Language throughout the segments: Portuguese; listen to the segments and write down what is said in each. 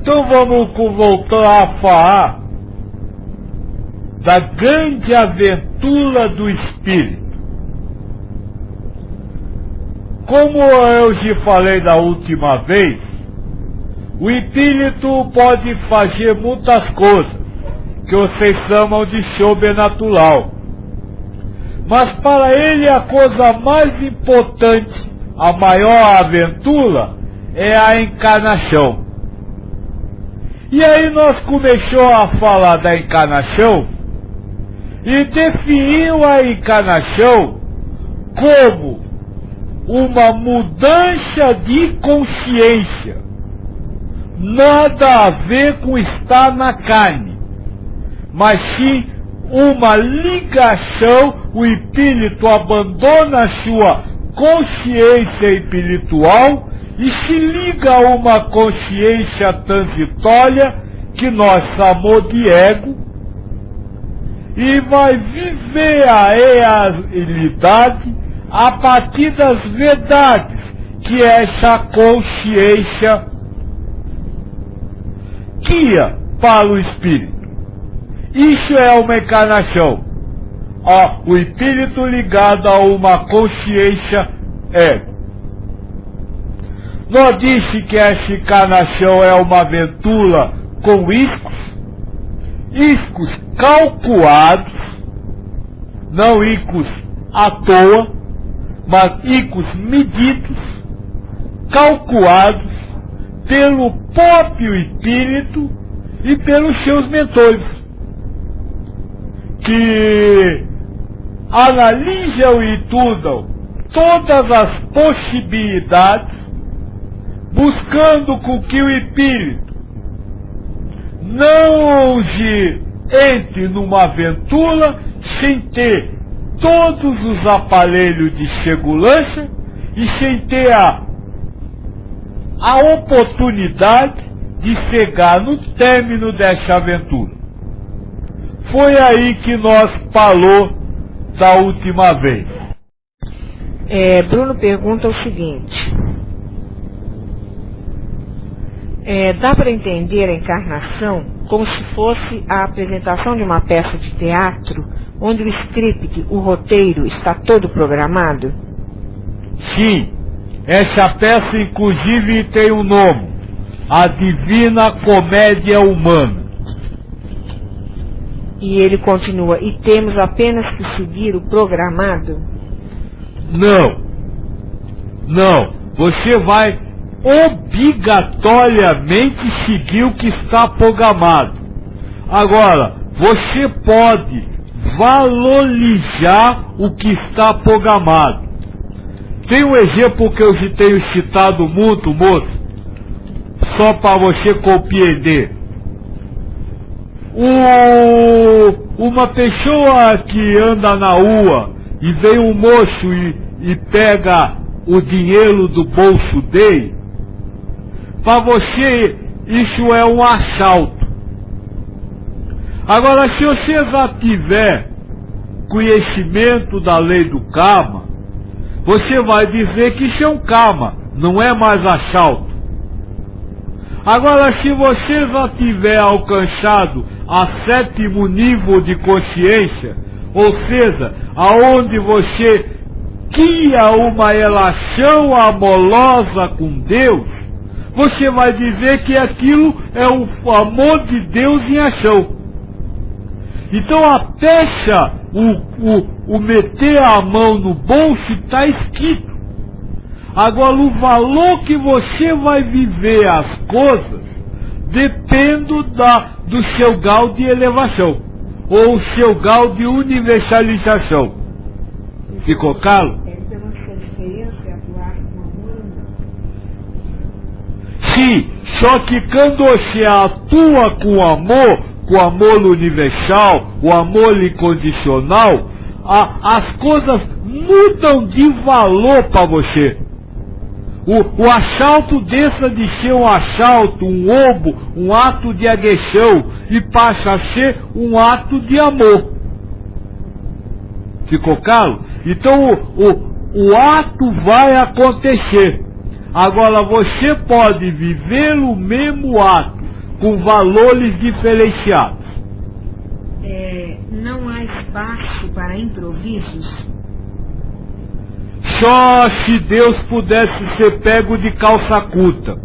Então vamos voltar a falar da grande aventura do espírito. Como eu te falei da última vez, o espírito pode fazer muitas coisas que vocês chamam de sobrenatural. Mas para ele a coisa mais importante, a maior aventura, é a encarnação. E aí nós começamos a falar da encarnação e definiu a encarnação como uma mudança de consciência. Nada a ver com estar na carne, mas sim uma ligação. O espírito abandona a sua consciência espiritual e se liga a uma consciência transitória que nós chamamos de ego, e vai viver a realidade a partir das verdades que essa consciência guia para o espírito. Isso é uma encarnação. O espírito ligado a uma consciência ego. Nós disse que essa encarnação é uma aventura com iscos calculados, não iscos à toa, mas iscos medidos, calculados pelo próprio espírito e pelos seus mentores, que analisam e estudam todas as possibilidades, buscando com que o espírito não entre numa aventura sem ter todos os aparelhos de segurança e sem ter a oportunidade de chegar no término dessa aventura. Foi aí que nós falou da última vez. Bruno pergunta o seguinte: dá para entender a encarnação como se fosse a apresentação de uma peça de teatro, onde o script, o roteiro, está todo programado? Sim, essa peça inclusive tem um nome: A Divina Comédia Humana. E ele continua: e temos apenas que seguir o programado? Não. Você vai obrigatoriamente seguir o que está programado. Agora, você pode valorizar o que está programado. Tem um exemplo que eu já tenho citado muito, moço, só para você compreender. Uma pessoa que anda na rua e vem um moço e pega o dinheiro do bolso dele, para você isso é um assalto. Agora, se você já tiver conhecimento da lei do karma, você vai dizer que isso é um karma, não é mais assalto. Agora, se você já tiver alcançado a 7º nível de consciência, ou seja, aonde você cria uma relação amorosa com Deus, você vai dizer que aquilo é o amor de Deus em ação. Então a peça, o meter a mão no bolso está escrito. Agora o valor que você vai viver as coisas depende do seu grau de elevação, ou o seu grau de universalização. Ficou claro? Sim, só que quando você atua com amor universal, o amor incondicional, as coisas mudam de valor para você. O assalto deixa de ser um assalto, um roubo, um ato de agressão, e passa a ser um ato de amor. Ficou claro? Então o ato vai acontecer. Agora você pode viver o mesmo ato com valores diferenciados. Não há espaço para improvisos? Só se Deus pudesse ser pego de calça curta.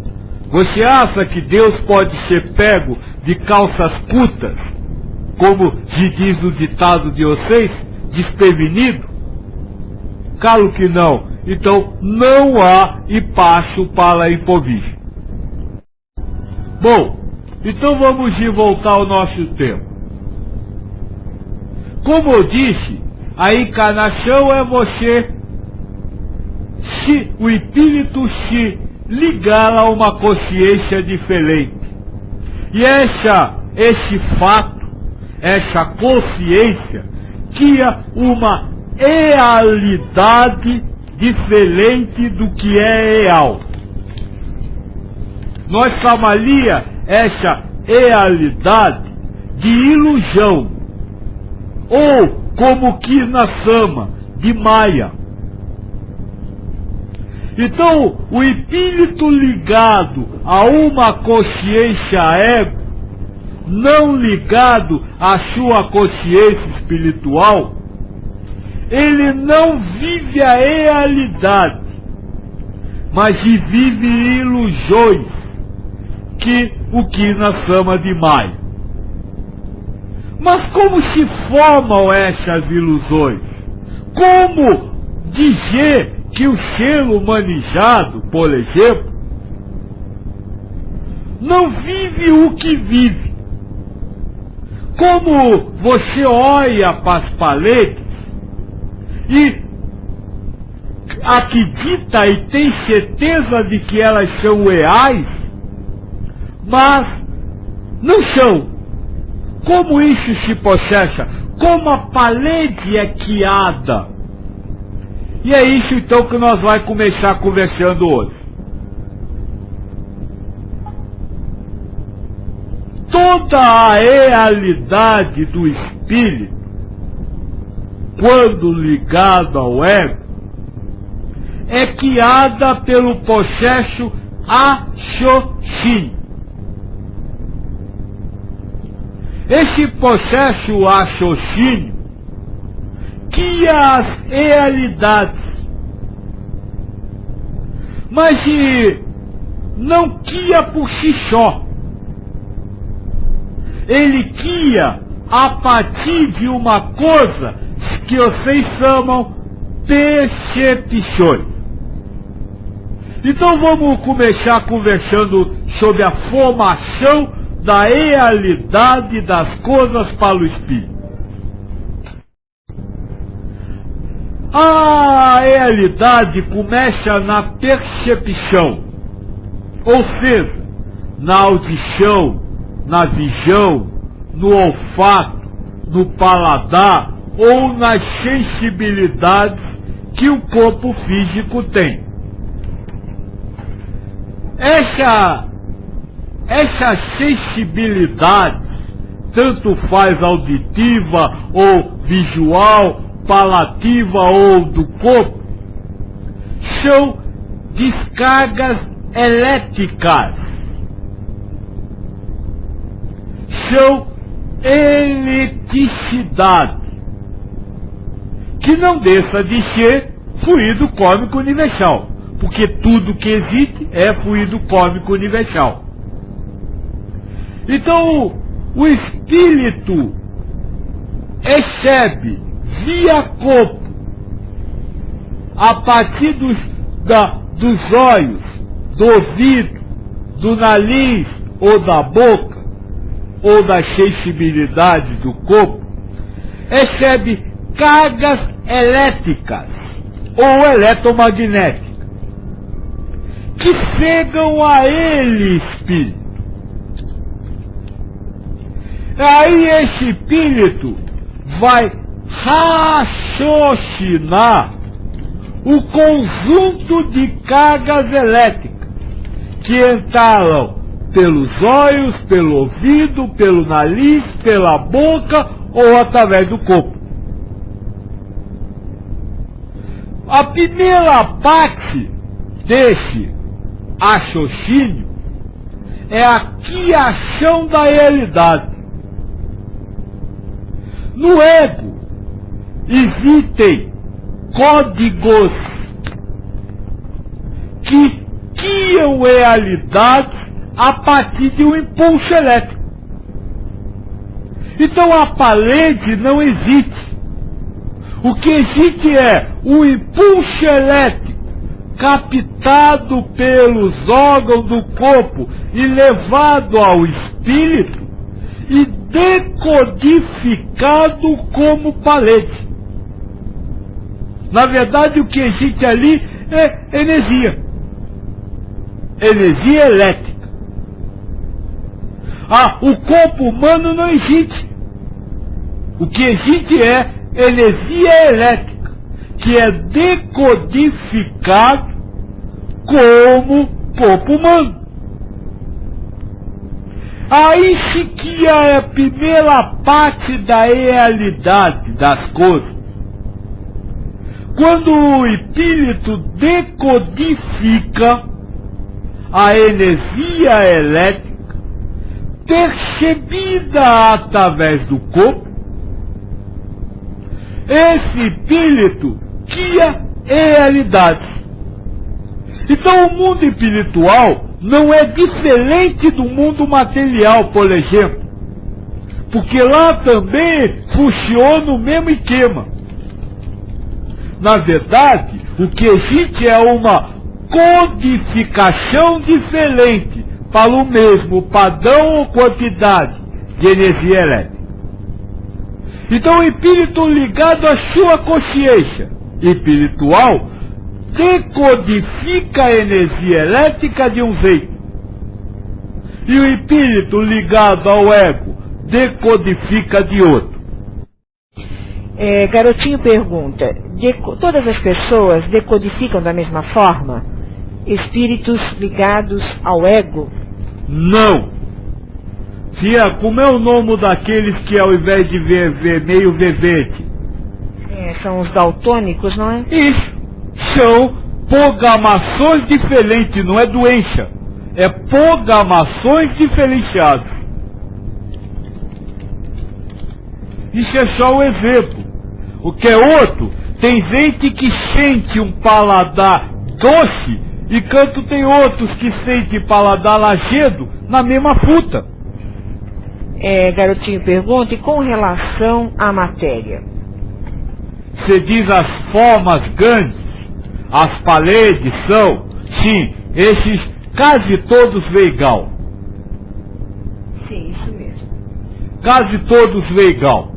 Você acha que Deus pode ser pego de calças curtas? Como se diz o ditado de vocês, desprevenido? Claro que não. Então não há espaço para improviso. Bom, então vamos voltar ao nosso tema. Como eu disse, a encarnação é você, o espírito se ligar a uma consciência diferente. E esse fato, essa consciência, cria uma realidade diferente do que é real. Nós chamaria essa realidade de ilusão, ou como quis na Sama, de Maia. Então, o espírito ligado a uma consciência ego, não ligado à sua consciência espiritual, ele não vive a realidade, mas vive ilusões, que o Kina chama de Maia. Mas como se formam essas ilusões? Como dizer que o ser humanizado, por exemplo, não vive o que vive? Como você olha para as paredes e acredita e tem certeza de que elas são reais, mas não são. Como isso se processa? Como a parede é criada? E é isso então que nós vamos começar conversando hoje. Toda a realidade do espírito, quando ligada ao ego, é criada pelo processo raciocínio. Esse processo raciocínio cria as realidades, mas não cria por si só. Ele cria a partir de uma coisa que vocês chamam percepções. Então vamos começar conversando sobre a formação da realidade das coisas para o espírito. A realidade começa na percepção, ou seja, na audição, na visão, no olfato, no paladar ou nas sensibilidades que o corpo físico tem. Essa sensibilidade, tanto faz auditiva ou visual, palativa ou do corpo, são descargas elétricas, são eletricidade, que não deixa de ser fluido cósmico universal, porque tudo que existe é fluido cósmico universal. Então, o espírito recebe via corpo, a partir dos olhos, do ouvido, do nariz ou da boca, ou das sensibilidades do corpo, recebe cargas elétricas ou eletromagnéticas que chegam a ele, espírito. Aí esse espírito vai raciocinar o conjunto de cargas elétricas que entraram pelos olhos, pelo ouvido, pelo nariz, pela boca ou através do corpo. A primeira parte desse raciocínio é a criação da realidade. No ego existem códigos que criam realidades a partir de um impulso elétrico. Então a parede não existe. O que existe é o impulso elétrico captado pelos órgãos do corpo e levado ao espírito e decodificado como parede. Na verdade, o que existe ali é energia. Energia elétrica. O corpo humano não existe. O que existe é energia elétrica, que é decodificado como corpo humano. Aí se cria a primeira parte da realidade das coisas. Quando o espírito decodifica a energia elétrica percebida através do corpo, esse espírito cria realidades. Então o mundo espiritual não é diferente do mundo material, por exemplo, porque lá também funciona o mesmo esquema. Na verdade, o que existe é uma codificação diferente para o mesmo padrão ou quantidade de energia elétrica. Então o espírito ligado à sua consciência espiritual decodifica a energia elétrica de um jeito. E o espírito ligado ao ego decodifica de outro. Garotinho pergunta, todas as pessoas decodificam da mesma forma? Espíritos ligados ao ego? Não. Tia, como é o nome daqueles que ao invés de ver meio verde? São os daltônicos, não é? Isso. São programações diferentes, não é doença. É programações diferenciadas. Isso é só um exemplo. O que é outro, tem gente que sente um paladar doce, enquanto tem outros que sentem paladar azedo na mesma fruta. Garotinho pergunta, e com relação à matéria? Você diz as formas grandes, as paredes são, sim, esses quase todos legal. Sim, isso mesmo. Quase todos legal.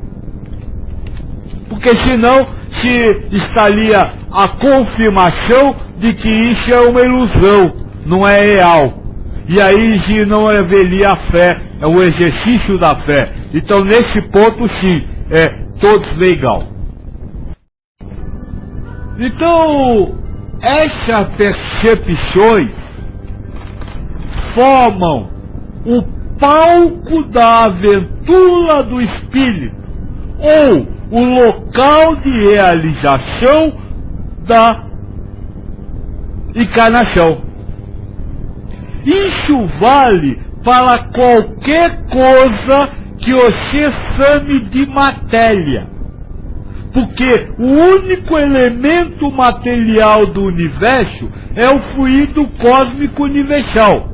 Porque senão se estaria a confirmação de que isso é uma ilusão, não é real. E aí não haveria a fé, é o exercício da fé. Então nesse ponto sim, é todos legal. Então, essas percepções formam o palco da aventura do espírito, ou o local de realização da encarnação. Isso vale para qualquer coisa que você chame de matéria. Porque o único elemento material do universo é o fluido cósmico universal.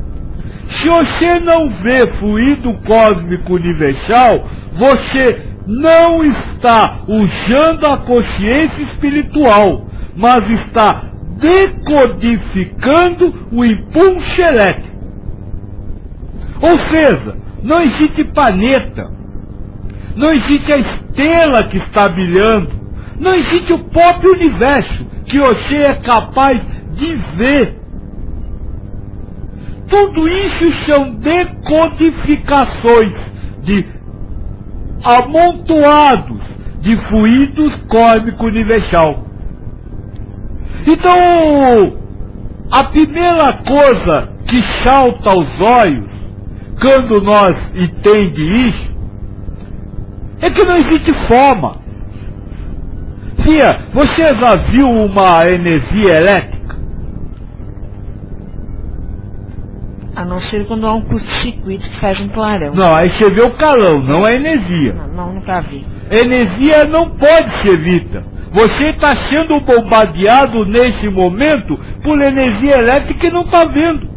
Se você não vê fluido cósmico universal, você não está usando a consciência espiritual, mas está decodificando o impulso elétrico. Ou seja, não existe planeta, não existe a estrela que está brilhando, não existe o próprio universo que você é capaz de ver. Tudo isso são decodificações de amontoados de fluidos cósmico universal. Então, a primeira coisa que salta aos olhos quando nós entendemos isso é que não existe forma. Fia, você já viu uma energia elétrica? não ser quando há um curto-circuito que faz um clarão. Não, aí você vê o clarão, não a energia. Não, nunca vi. Energia não pode ser vista. Você está sendo bombardeado nesse momento por energia elétrica e não está vendo.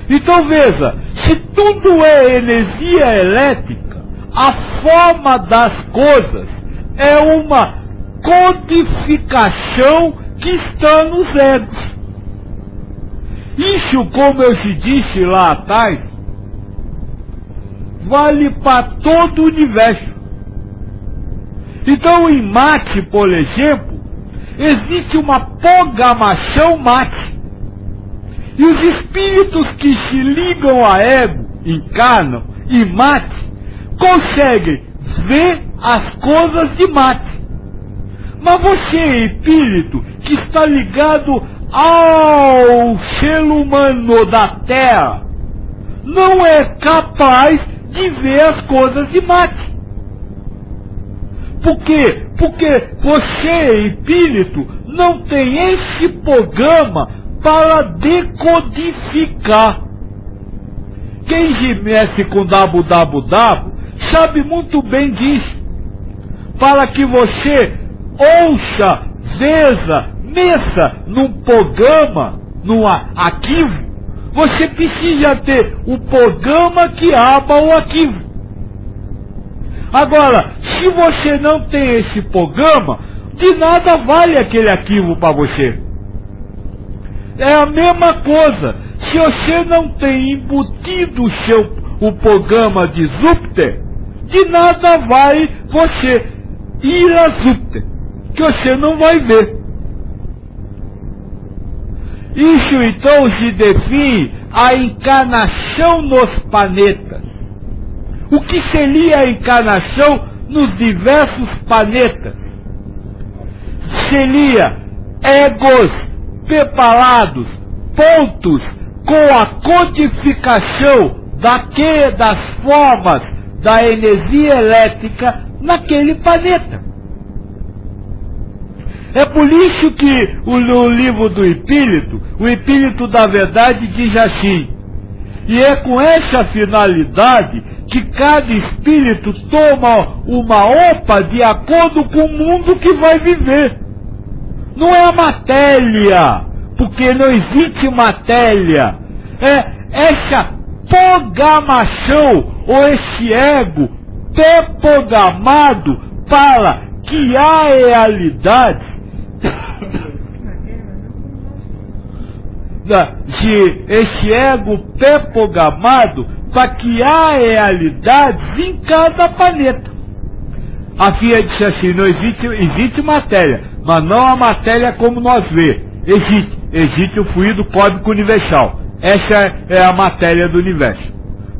Então veja, se tudo é energia elétrica, a forma das coisas é uma codificação que está nos egos. Isso, como eu te disse lá atrás, vale para todo o universo. Então, em mate, por exemplo, existe uma programação mate. E os espíritos que se ligam a ego, encarnam e mate, conseguem ver as coisas de mate. Mas você, espírito, que está ligado ao ser humano da Terra, não é capaz de ver as coisas de mate. Por quê? Porque você, espírito, não tem esse programa para decodificar. Quem mexe com www sabe muito bem disso. Para que você ouça, veja, mexa num programa, num arquivo, você precisa ter o programa que abra o arquivo. Agora, se você não tem esse programa, de nada vale aquele arquivo para você. É a mesma coisa. Se você não tem embutido o programa de Júpiter, de nada vai você ir a Júpiter, que você não vai ver. Isso então se define a encarnação nos planetas. O que seria a encarnação nos diversos planetas? Seria egos preparados, pontos, com a codificação das formas da energia elétrica naquele planeta. É por isso que no livro do Espírito, o Espírito da Verdade diz assim, e é com essa finalidade que cada espírito toma uma roupa de acordo com o mundo que vai viver. Não é a matéria, porque não existe matéria. É essa programação, ou esse ego pré-programado para que a realidade esse ego pré-programado para criar realidades em cada planeta. A FIA disse assim, não existe matéria, mas não a matéria como nós vê. Existe o fluido cósmico universal. Essa é a matéria do universo.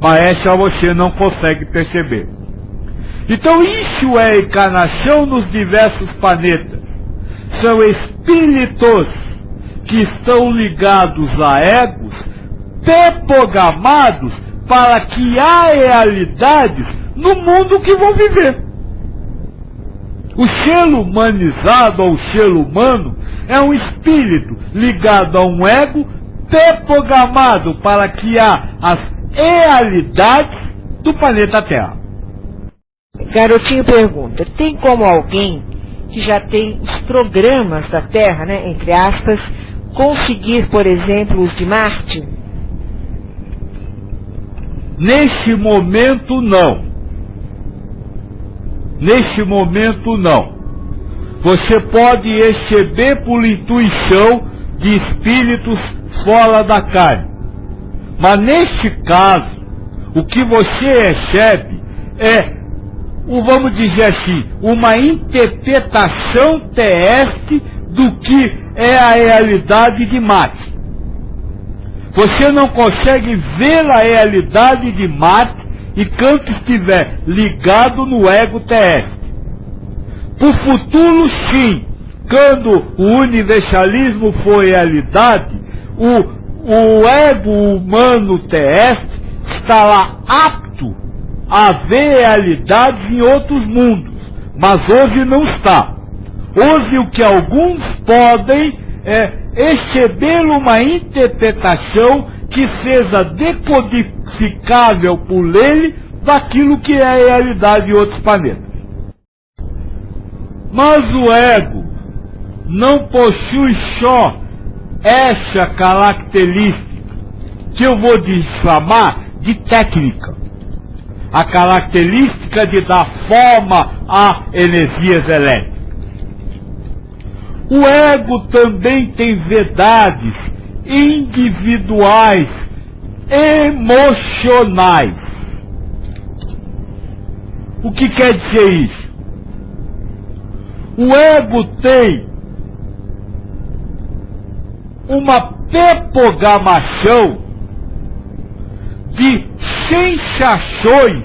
Mas essa você não consegue perceber. Então isso é encarnação nos diversos planetas. São espíritos que estão ligados a egos, pré-programados para criar realidades no mundo que vão viver. O ser humanizado, ou ser humano, é um espírito ligado a um ego, pré-programado para criar as realidades do planeta Terra. Garotinho pergunta, tem como alguém que já tem os programas da Terra, né, entre aspas, conseguir, por exemplo, os de Marte? Neste momento, não. Neste momento, não. Você pode receber por intuição de espíritos fora da carne. Mas neste caso, o que você recebe é, vamos dizer assim, uma interpretação terrestre do que é a realidade de Marte. Você não consegue ver a realidade de Marte enquanto estiver ligado no ego terrestre. Por futuro, sim, quando o universalismo for realidade, o ego humano terrestre estará apto a ver realidades em outros mundos, mas hoje não está. Hoje o que alguns podem é receber uma interpretação que seja decodificável por ele daquilo que é a realidade de outros planetas. Mas o ego não possui só essa característica, que eu vou chamar de técnica. A característica de dar forma a energias elétricas. O ego também tem verdades individuais, emocionais. O que quer dizer isso? O ego tem uma pré-programação de sensações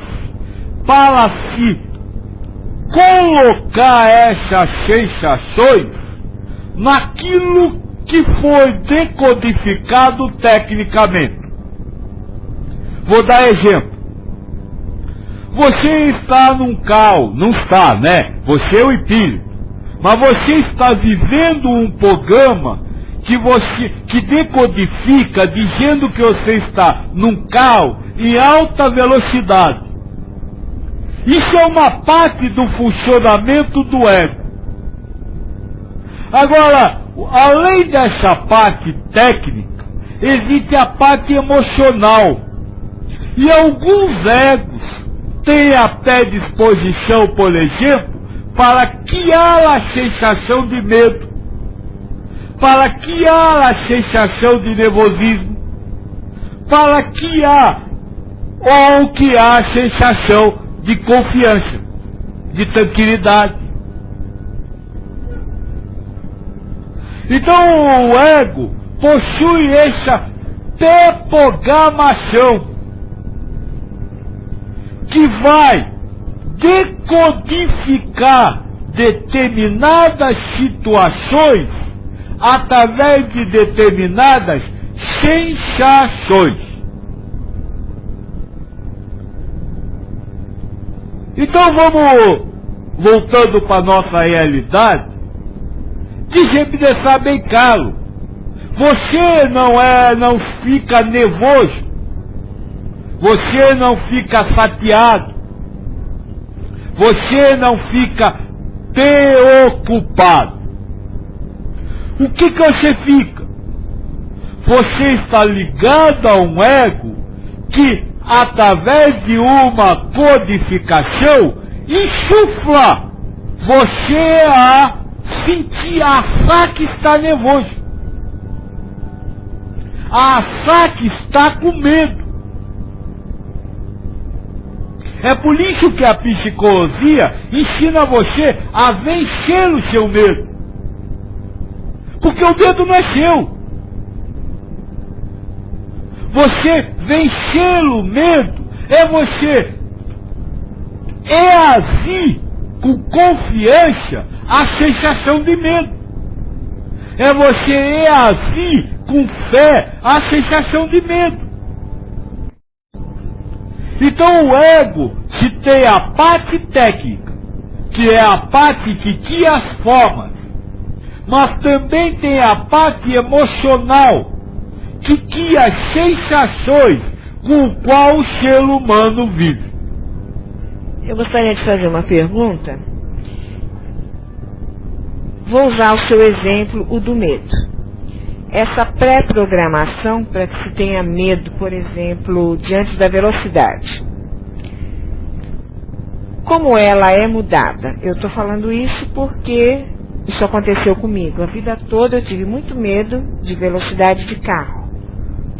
para se colocar essas sensações naquilo que foi decodificado tecnicamente. Vou dar exemplo. Você está num carro, não está, né? Você é o espírito. Mas você está vivendo um programa que decodifica dizendo que você está num carro em alta velocidade. Isso é uma parte do funcionamento do ego. Agora, além dessa parte técnica, existe a parte emocional. E alguns egos têm a predisposição, por exemplo, para criar a sensação de medo, para criar a sensação de nervosismo, para criar a sensação de confiança, de tranquilidade. Então o ego possui essa pré-programação que vai decodificar determinadas situações através de determinadas sensações. Então vamos, voltando para a nossa realidade, dizer para deixar bem claro, você não fica nervoso, você não fica chateado, você não fica preocupado. O que você fica? Você está ligado a um ego que, através de uma codificação, insufla você a sentir, a achar que está nervoso, a achar que está com medo. É por isso que a psicologia ensina você a vencer o seu medo. Porque o medo não é seu. Você vencer o medo é você reagir com confiança à sensação de medo. É você reagir com fé à sensação de medo. Então o ego, se tem a parte técnica, que é a parte que cria as formas, mas também tem a parte emocional, que cria as sensações com o qual o ser humano vive. Eu gostaria de fazer uma pergunta. Vou usar o seu exemplo, o do medo. Essa pré-programação para que se tenha medo, por exemplo, diante da velocidade. Como ela é mudada? Eu estou falando isso porque isso aconteceu comigo. A vida toda eu tive muito medo de velocidade de carro.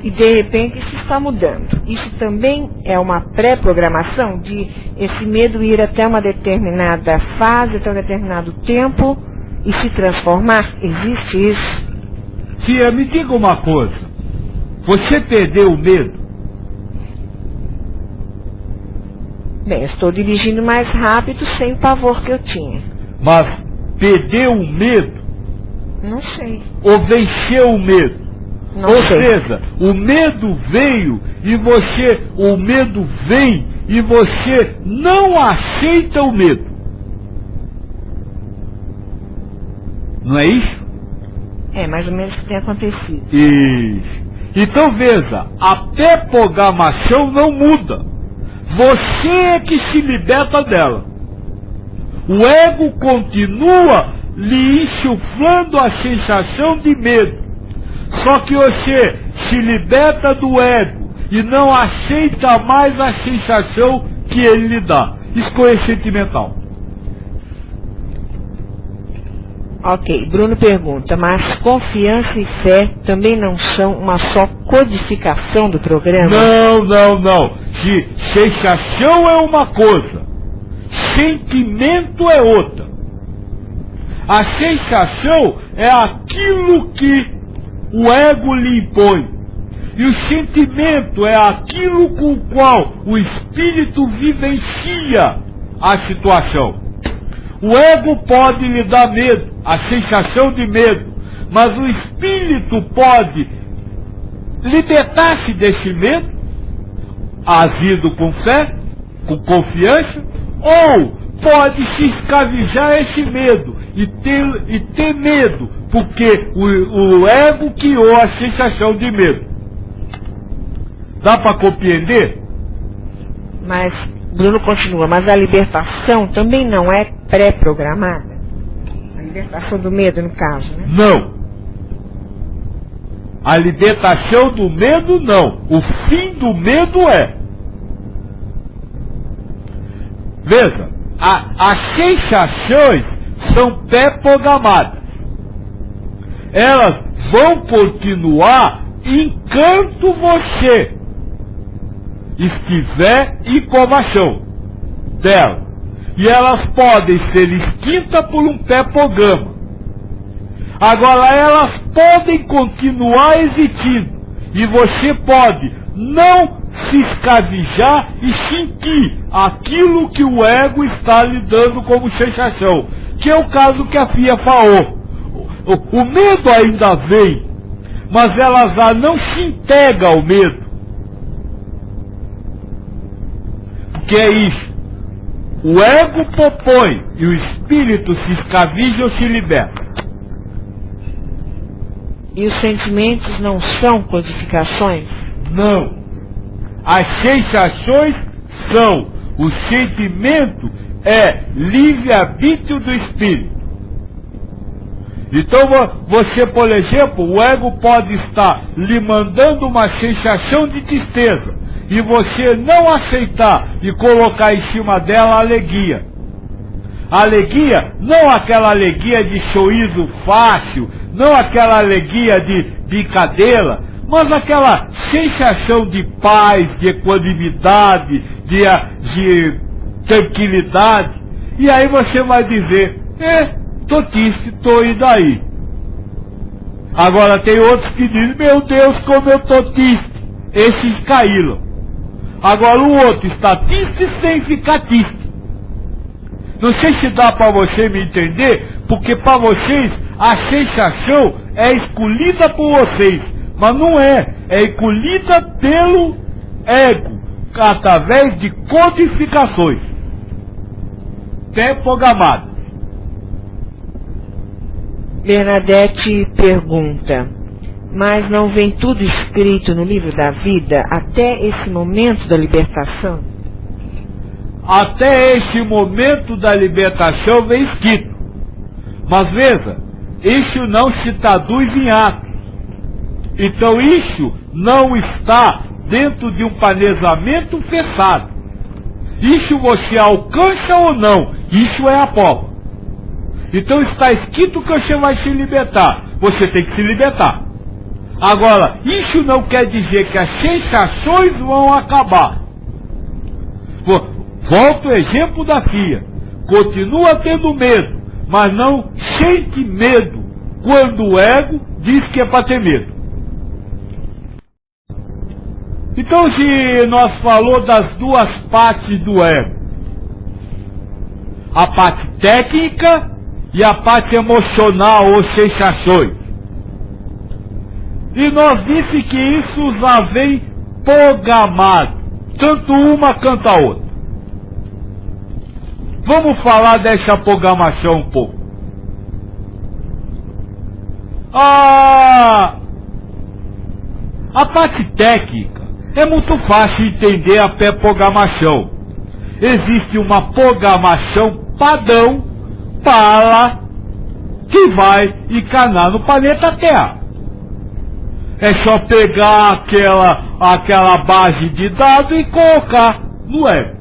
E de repente isso está mudando. Isso também é uma pré-programação de esse medo ir até uma determinada fase, até um determinado tempo e se transformar? Existe isso? Tia, me diga uma coisa. Você perdeu o medo? Bem, eu estou dirigindo mais rápido sem o pavor que eu tinha. Mas perdeu o medo? Não sei. Ou venceu o medo? Não Ou sei. seja, o medo veio e o medo vem e você não aceita o medo. Não é isso? É mais ou menos o que tem acontecido. Isso. Então veja, a pré-programação não muda. Você é que se liberta dela. O ego continua lhe insuflando a sensação de medo. Só que você se liberta do ego e não aceita mais a sensação que ele lhe dá. Escolha sentimental. Ok, Bruno pergunta, mas confiança e fé também não são uma só codificação do programa? Não. Sensação é uma coisa, sentimento é outra. A sensação é aquilo que o ego lhe impõe. E o sentimento é aquilo com o qual o espírito vivencia a situação. O ego pode lhe dar medo, a sensação de medo, mas o espírito pode libertar-se desse medo, agindo com fé, com confiança, ou pode se escravizar esse medo e ter medo, porque o ego criou a sensação de medo. Dá para compreender? Mas, Bruno continua, mas a libertação também não é pré-programada? A libertação do medo, no caso, né? Não. A libertação do medo, não. O fim do medo é. Veja, as sensações são pré-programadas. Elas vão continuar enquanto você estiver em combustão dela. E elas podem ser extintas por um pré-programa. Agora, elas podem continuar existindo. E você pode não se escravijar e sentir aquilo que o ego está lhe dando como sensação. Que é o caso que a Fia falou. O medo ainda vem, mas ela já não se integra ao medo. Porque é isso. O ego propõe e o espírito se escraviza ou se liberta. E os sentimentos não são codificações? Não. As sensações são. O sentimento é livre-arbítrio do espírito. Então você, por exemplo, o ego pode estar lhe mandando uma sensação de tristeza e você não aceitar e colocar em cima dela a alegria. A alegria, não aquela alegria de sorriso fácil, não aquela alegria de brincadeira, mas aquela sensação de paz, de equanimidade, de tranquilidade. E aí você vai dizer, tô triste, tô e daí? Agora tem outros que dizem, meu Deus, como eu tô triste. Esses caíram. Agora o outro está triste sem ficar triste. Não sei se dá para você me entender, porque para vocês a sensação é escolhida por vocês, mas não é. É escolhida pelo ego, através de codificações pré-programadas. Bernadette pergunta, mas não vem tudo escrito no livro da vida até esse momento da libertação? Até esse momento da libertação vem escrito. Mas veja, isso não se traduz em atos. Então isso não está dentro de um planejamento fechado. Isso você alcança ou não, isso é a prova. Então está escrito que você vai se libertar. Você tem que se libertar. Agora, isso não quer dizer que as sensações vão acabar. Volta o exemplo da Fia. Continua tendo medo, mas não sente medo quando o ego diz que é para ter medo. Então, se nós falamos das duas partes do ego, a parte técnica e a parte emocional ou sensações. E nós disse que isso já vem programado, tanto uma quanto a outra. Vamos falar dessa programação um pouco. A parte técnica é muito fácil entender a pré-programação. Existe uma programação padrão para que vai encarnar no planeta Terra. É só pegar aquela base de dados e colocar no ego.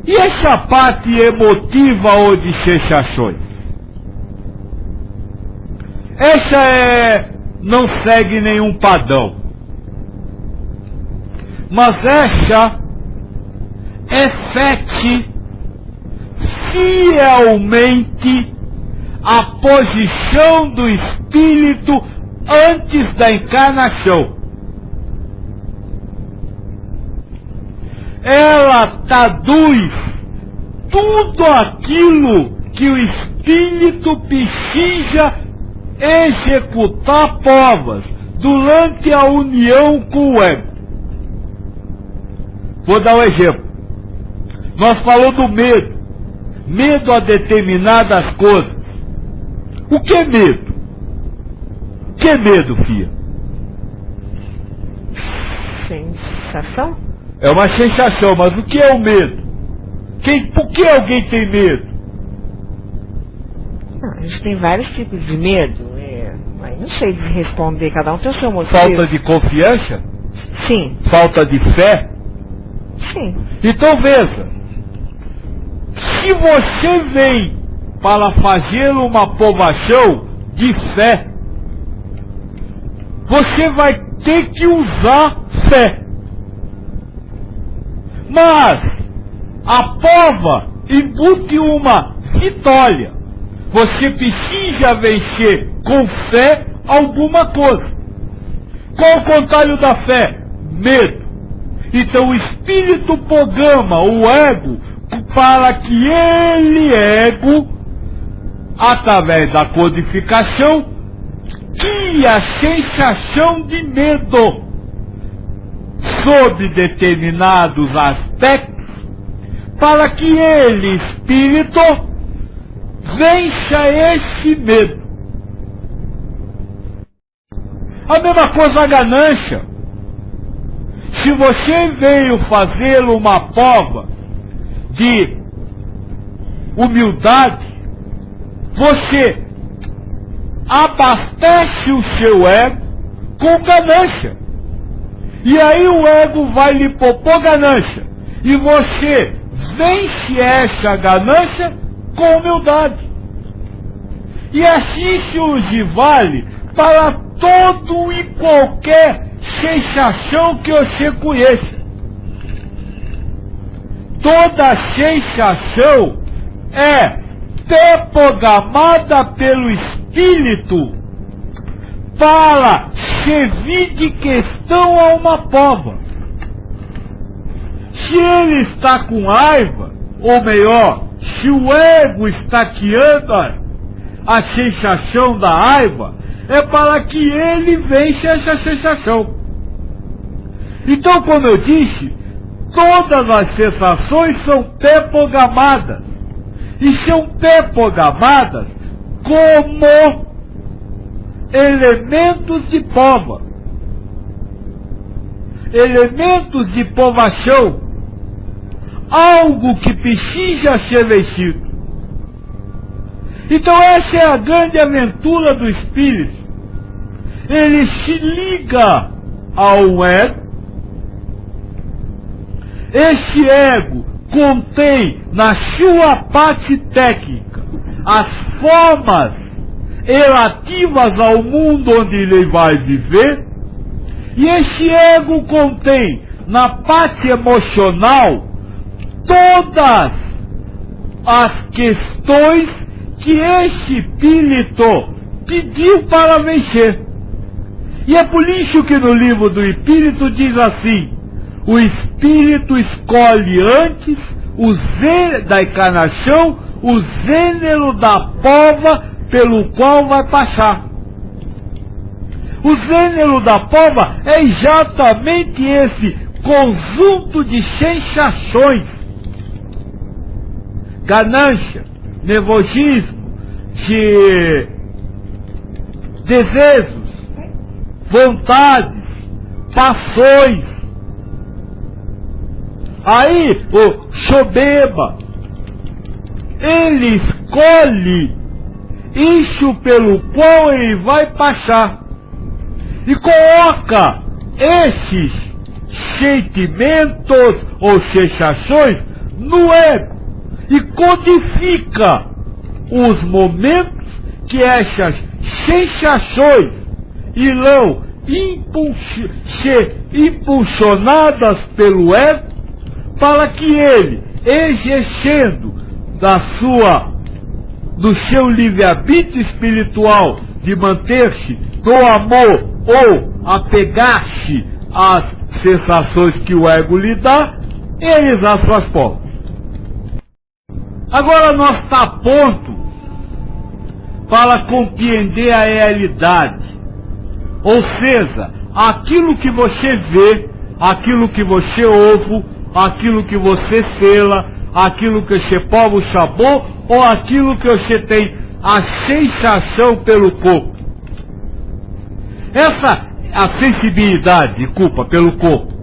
E essa parte emotiva ou de sensações? Essa não segue nenhum padrão. Mas essa reflete fielmente a posição do espírito antes da encarnação. Ela traduz tudo aquilo que o espírito precisa executar provas durante a união com o ego. Vou dar um exemplo. Nós falamos do medo. Medo a determinadas coisas. O que é medo? O que é medo, filha? Sensação? É uma sensação, mas o que é o medo? Por que alguém tem medo? A gente tem vários tipos de medo. Mas não sei responder, cada um tem o seu motivo. Falta de confiança? Sim. Falta de fé? Sim. Então veja, se você vem para fazer uma provação de fé, você vai ter que usar fé. Mas a prova embute uma vitória. Você precisa vencer com fé alguma coisa. Qual o contrário da fé? Medo. Então o espírito programa o ego para que ele, ego, através da codificação, crie a sensação de medo sobre determinados aspectos, para que ele, espírito, vença esse medo. A mesma coisa a ganância. Se você veio fazer uma prova de humildade, você abastece o seu ego com ganância. E aí o ego vai lhe propor ganância. E você vence essa ganância com humildade. E assim se vale para todo e qualquer sensação que você conheça. Toda sensação é pré-programada pelo espírito para servir de questão a uma prova. Se ele está com raiva, ou melhor, se o ego está criando a sensação da raiva, é para que ele vença essa sensação. Então, como eu disse, todas as sensações são pré-programadas. E são pré-programadas como elementos de prova. Elementos de provação. Algo que precisa ser vencido. Então essa é a grande aventura do espírito. Ele se liga ao ego. Esse ego contém na sua parte técnica as formas relativas ao mundo onde ele vai viver. E esse ego contém na parte emocional todas as questões que esse espírito pediu para vencer. E é por isso que no livro do Espírito diz assim: o espírito escolhe antes da encarnação o gênero da prova pelo qual vai passar. O gênero da prova é exatamente esse conjunto de sensações: ganância, nervosismo, desejos, vontades, paixões. Aí o Shobeba, ele escolhe isso pelo qual ele vai passar e coloca esses sentimentos ou sensações no ego e codifica os momentos que essas sensações irão ser impulsionadas pelo ego para que ele, exercendo do seu livre-arbítrio espiritual de manter-se no amor ou apegar-se às sensações que o ego lhe dá, eles as transportam. Agora nós está a ponto para compreender a realidade, ou seja, aquilo que você vê, aquilo que você ouve, aquilo que você sela, aquilo que você pode o sabor, ou aquilo que você tem a sensação pelo corpo. A sensibilidade, pelo corpo.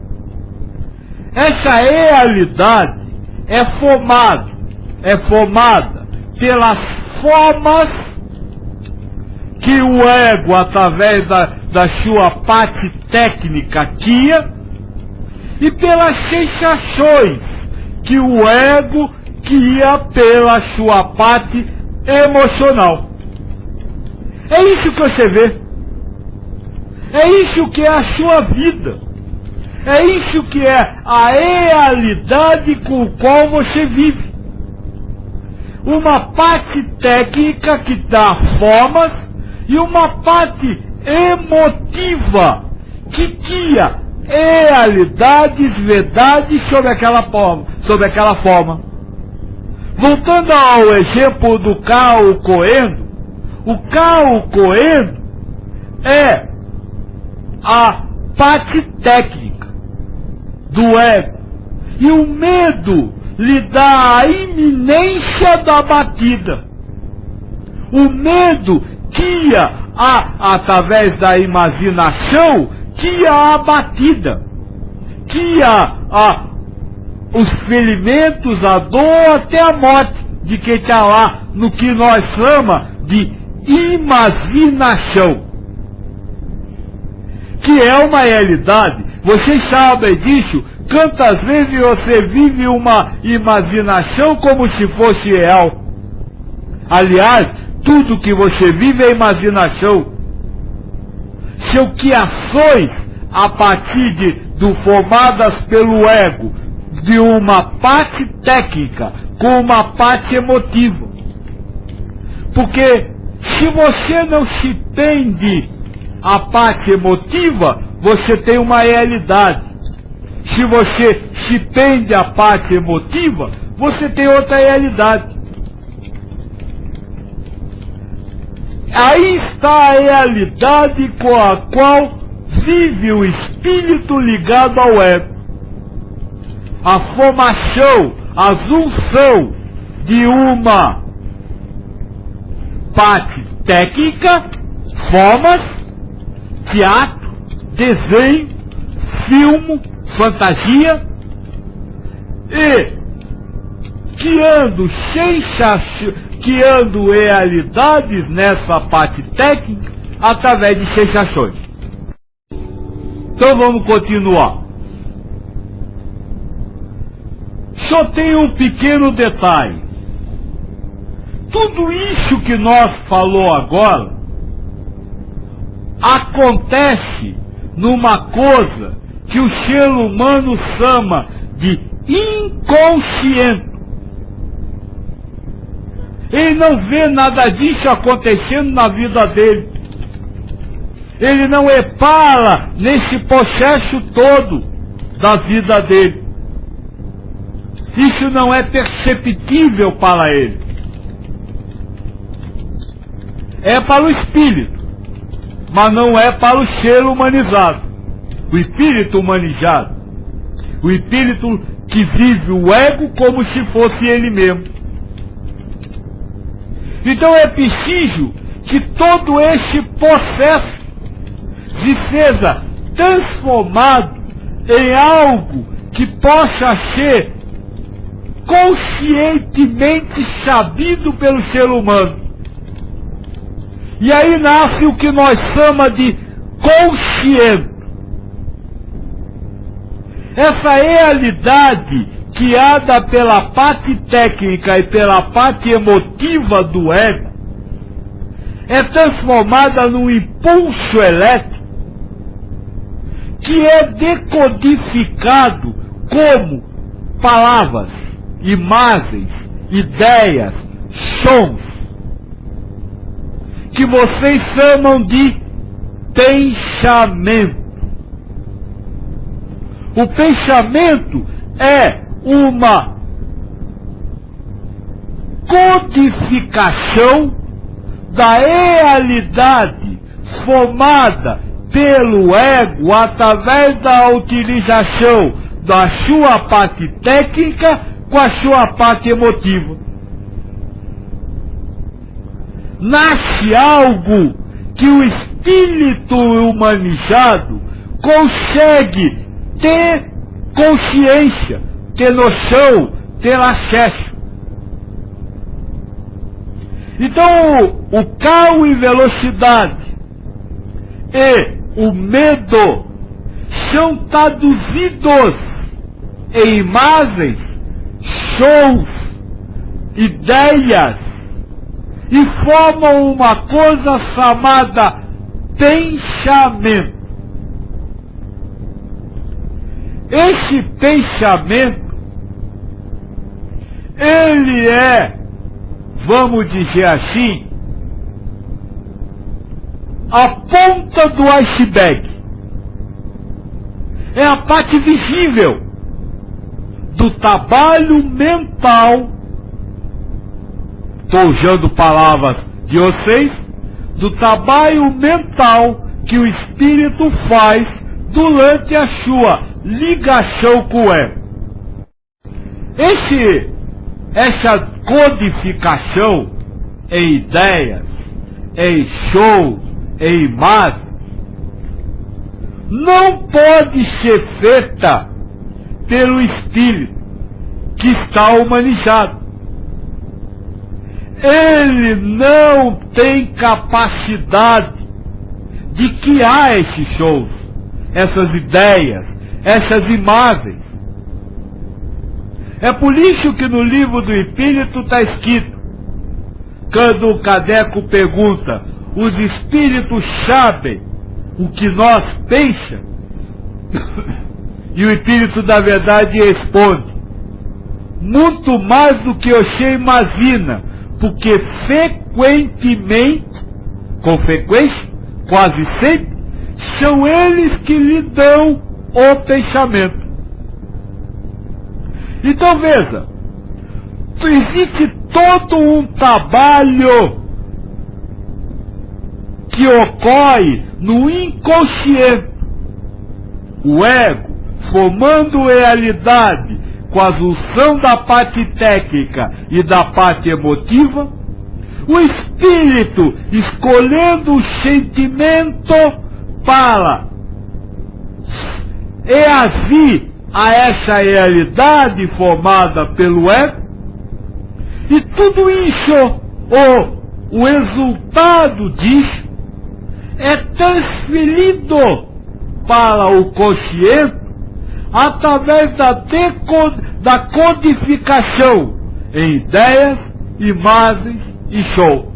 Essa realidade é formada pelas formas que o ego, através da sua parte técnica, cria, e pelas sensações que o ego cria pela sua parte emocional. É isso que você vê. É isso que é a sua vida. É isso que é a realidade com a qual você vive. Uma parte técnica que dá formas e uma parte emotiva que cria realidades, verdades sobre aquela forma. Voltando ao exemplo do carro correndo, o carro correndo é a parte técnica do ego. E o medo lhe dá a iminência da batida. O medo cria, através da imaginação, cria a batida, cria os ferimentos, a dor, até a morte de quem está lá no que nós chamamos de imaginação, que é uma realidade. Vocês sabem disso? Quantas vezes você vive uma imaginação como se fosse real? Aliás, tudo que você vive é imaginação. São criações a partir formadas pelo ego, de uma parte técnica com uma parte emotiva. Porque se você não se prende à parte emotiva, você tem uma realidade. Se você se prende à parte emotiva, você tem outra realidade. Aí está a realidade com a qual vive o espírito ligado ao ego. A formação, a junção de uma parte técnica, formas, teatro, desenho, filme, fantasia, e criando realidades nessa parte técnica através de sensações. Então vamos continuar. Só tem um pequeno detalhe. Tudo isso que nós falou agora acontece numa coisa que o ser humano chama de inconsciente. Ele não vê nada disso acontecendo na vida dele. Ele não repara nesse processo todo da vida dele. Isso não é perceptível para ele. É para o espírito, mas não é para o ser humanizado. O espírito humanizado. O espírito que vive o ego como se fosse ele mesmo. Então é preciso que todo este processo seja transformado em algo que possa ser conscientemente sabido pelo ser humano. E aí nasce o que nós chamamos de consciente. Essa realidade guiada pela parte técnica e pela parte emotiva do ego é transformada num impulso elétrico que é decodificado como palavras, imagens, ideias, sons, que vocês chamam de pensamento. O pensamento é uma codificação da realidade formada pelo ego através da utilização da sua parte técnica com a sua parte emotiva. Nasce algo que o espírito humanizado consegue ter consciência, ter noção, ter acesso. Então, o caos e velocidade e o medo são traduzidos em imagens, sons, ideias e formam uma coisa chamada pensamento. Esse pensamento, ele é, vamos dizer assim, a ponta do iceberg. É a parte visível do trabalho mental, estou usando palavras de vocês, do trabalho mental que o espírito faz durante a sua ligação com o ego. Essa codificação em ideias, em shows, em imagens, não pode ser feita pelo espírito que está humanizado. Ele não tem capacidade de criar esses shows, essas ideias, essas imagens. É por isso que no livro do Espírito está escrito, quando o Kardec pergunta, os espíritos sabem o que nós pensamos? E o Espírito da Verdade responde, muito mais do que você imagina, porque frequentemente, com frequência, quase sempre, são eles que lhe dão o pensamento. Então veja, existe todo um trabalho que ocorre no inconsciente. O ego formando realidade com a junção da parte técnica e da parte emotiva, o espírito escolhendo o sentimento para reagir a essa realidade formada pelo ego, e tudo isso, o resultado disso, é transferido para o consciente através da codificação em ideias, imagens e show.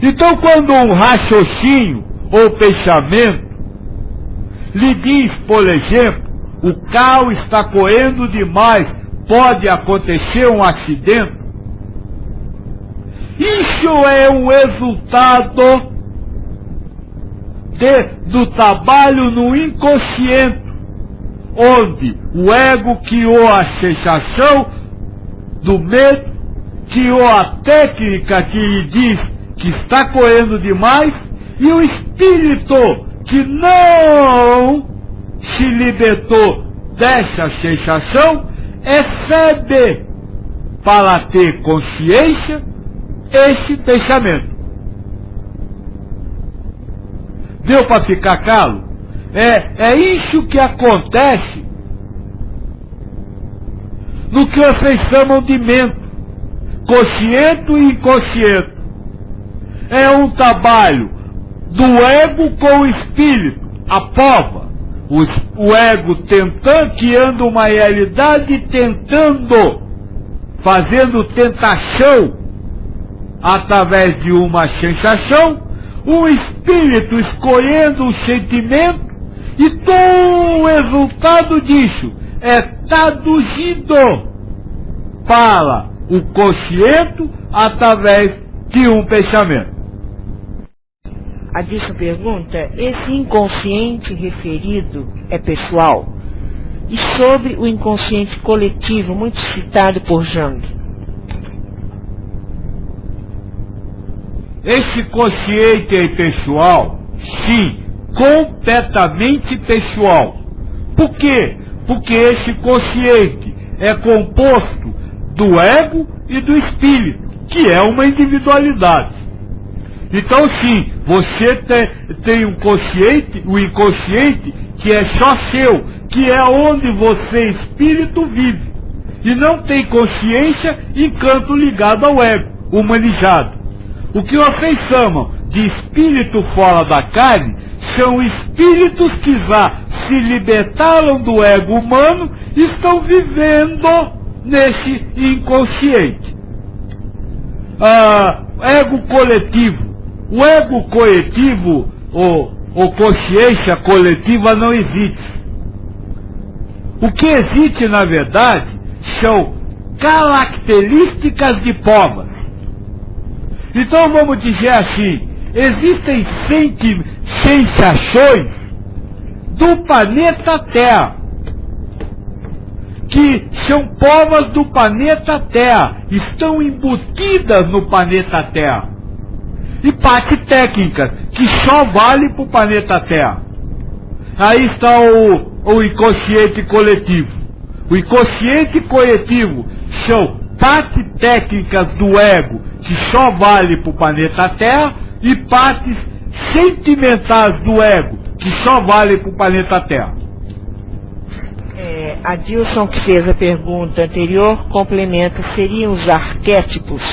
Então, quando um raciocínio ou pensamento lhe diz, por exemplo, o carro está correndo demais, pode acontecer um acidente, isso é um resultado do trabalho no inconsciente, onde o ego criou a sensação do medo, criou a técnica que lhe diz que está correndo demais, e o espírito que não se libertou dessa sensação recebe, para ter consciência, esse pensamento. Deu para ficar claro? É isso que acontece no que vocês chamam de mente, consciente e inconsciente. É um trabalho do ego com o espírito, a prova. O ego tentando, criando uma realidade, tentando, fazendo tentação através de uma sensação, o espírito escolhendo o sentimento, e todo o resultado disso é traduzido para o consciente através de um pensamento. Adilson pergunta, esse inconsciente referido é pessoal? E sobre o inconsciente coletivo, muito citado por Jung? Esse consciente é pessoal? Sim, completamente pessoal. Por quê? Porque esse consciente é composto do ego e do espírito, que é uma individualidade. Então sim, você tem um consciente, o inconsciente, que é só seu, que é onde você, espírito, vive. E não tem consciência em canto ligado ao ego, humanizado. O que vocês chamam de espírito fora da carne, são espíritos que já se libertaram do ego humano e estão vivendo nesse inconsciente. Ego coletivo. O ego coletivo, ou consciência coletiva, não existe. O que existe, na verdade, são características de provas. Então vamos dizer assim, existem sensações do planeta Terra, que são provas do planeta Terra, estão embutidas no planeta Terra. E parte técnica, que só vale para o planeta Terra. Aí está o inconsciente coletivo. O inconsciente coletivo são partes técnicas do ego, que só vale para o planeta Terra, e partes sentimentais do ego, que só vale para o planeta Terra. Adilson, que fez a pergunta anterior, complementa, seriam os arquétipos?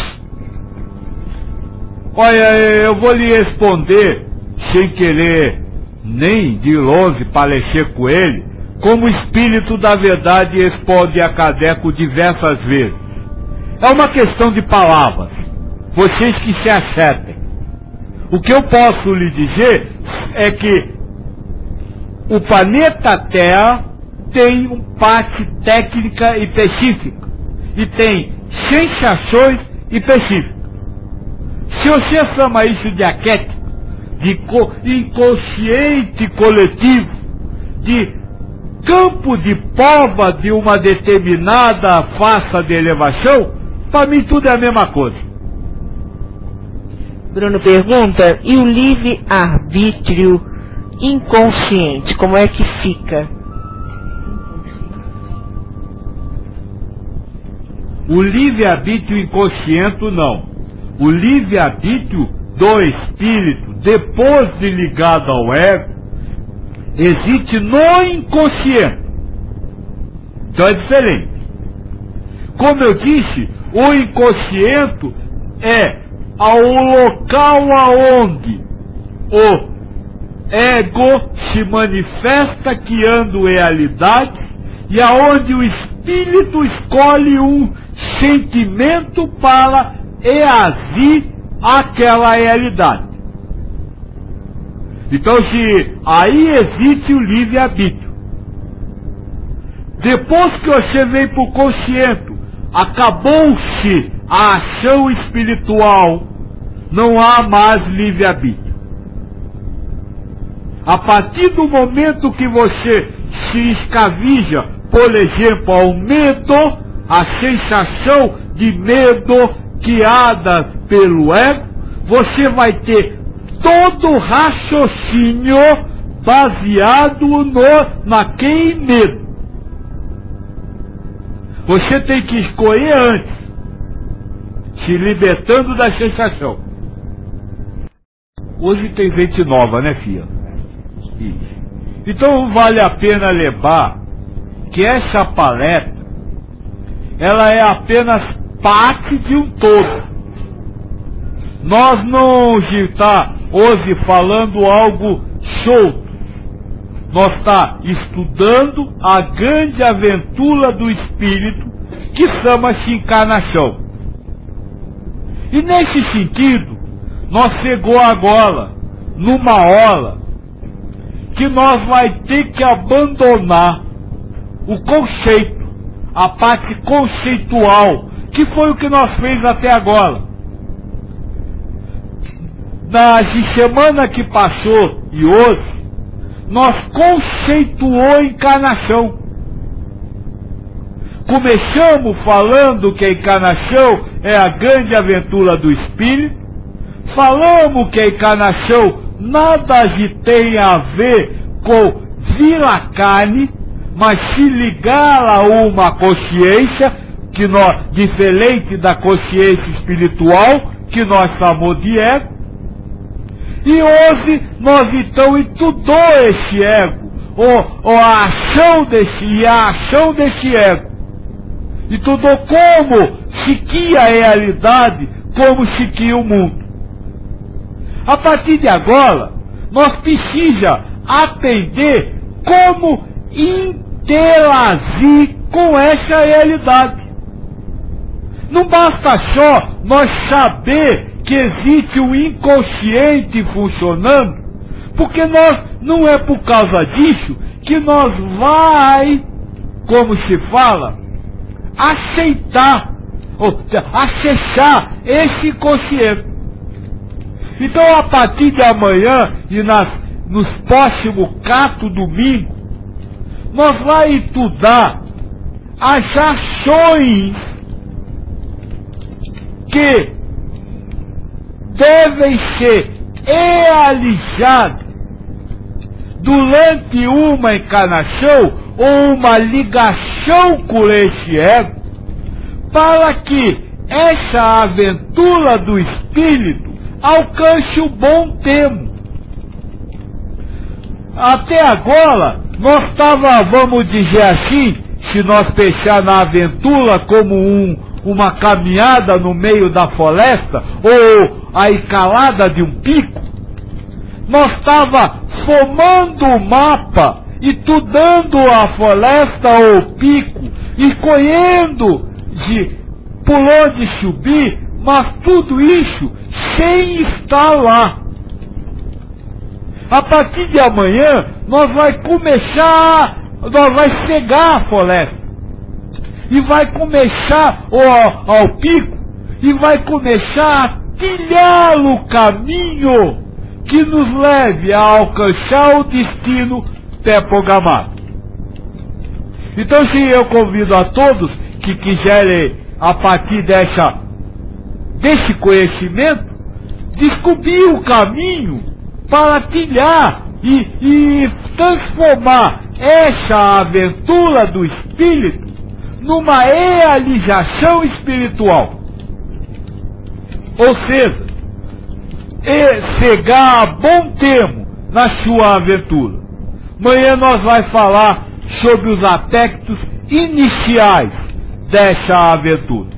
Olha, eu vou lhe responder, sem querer nem de longe parecer com ele, como o espírito da verdade responde a Kardec diversas vezes. É uma questão de palavras, vocês que se acertem. O que eu posso lhe dizer é que o planeta Terra tem uma parte técnica e específica, e tem sensações específicas. Se você chama isso de arquétipo, de inconsciente coletivo, de campo de prova de uma determinada faixa de elevação, para mim tudo é a mesma coisa. Bruno pergunta, e o livre-arbítrio inconsciente, como é que fica? O livre-arbítrio inconsciente não. O livre-arbítrio do espírito, depois de ligado ao ego, existe no inconsciente. Então é diferente. Como eu disse, o inconsciente é ao local aonde o ego se manifesta criando realidade, e aonde o espírito escolhe um sentimento para reagir àquela realidade. Então, se aí existe o livre-arbítrio. Depois que você vem para o consciente, acabou-se a ação espiritual, não há mais livre-arbítrio. A partir do momento que você se escravija, por exemplo, ao medo, a sensação de medo criada pelo ego, você vai ter todo o raciocínio baseado naquele medo. Você tem que escolher antes se libertando da sensação. Hoje tem gente nova, né, filha? Isso. Então vale a pena lembrar que essa palestra, ela é apenas parte de um todo. Nós não está hoje falando algo solto. Nós está estudando a grande aventura do espírito que chama-se encarnação. E nesse sentido, nós chegou agora numa hora que nós vai ter que abandonar o conceito, a parte conceitual, que foi o que nós fez até agora. Na semana que passou e hoje, nós conceituou a encarnação. Começamos falando que a encarnação é a grande aventura do espírito, falamos que a encarnação nada tem a ver com vir à carne, mas se ligar a uma consciência, que nós, diferente da consciência espiritual, que nós chamamos de ego. E hoje nós então estudou esse ego, a ação desse ego. Estudou como se cria a realidade, como se cria o mundo. A partir de agora, nós precisamos aprender como interagir com essa realidade. Não basta só nós saber que existe um inconsciente funcionando, porque nós não é por causa disso que nós vai, como se fala, aceitar, ou acessar esse inconsciente. Então, a partir de amanhã e nos próximos 4 domingos, nós vamos estudar as ações que devem ser realizadas durante uma encarnação ou uma ligação com esse ego, para que essa aventura do espírito alcance o bom termo. Até agora, nós vamos dizer assim, se nós pensar na aventura como uma caminhada no meio da floresta, ou a escalada de um pico, nós estava formando o mapa, estudando a floresta ou o pico, escolhendo por onde subir, mas tudo isso sem estar lá. A partir de amanhã, nós vai chegar à floresta, e vai começar ao pico, e vai começar a trilhar o caminho que nos leve a alcançar o destino pré-programado. Então, se eu convido a todos que quiserem, a partir desse conhecimento, descobrir o caminho para trilhar e transformar essa aventura do espírito numa realização espiritual. Ou seja, chegar a bom termo na sua aventura. Amanhã nós vamos falar sobre os aspectos iniciais dessa aventura.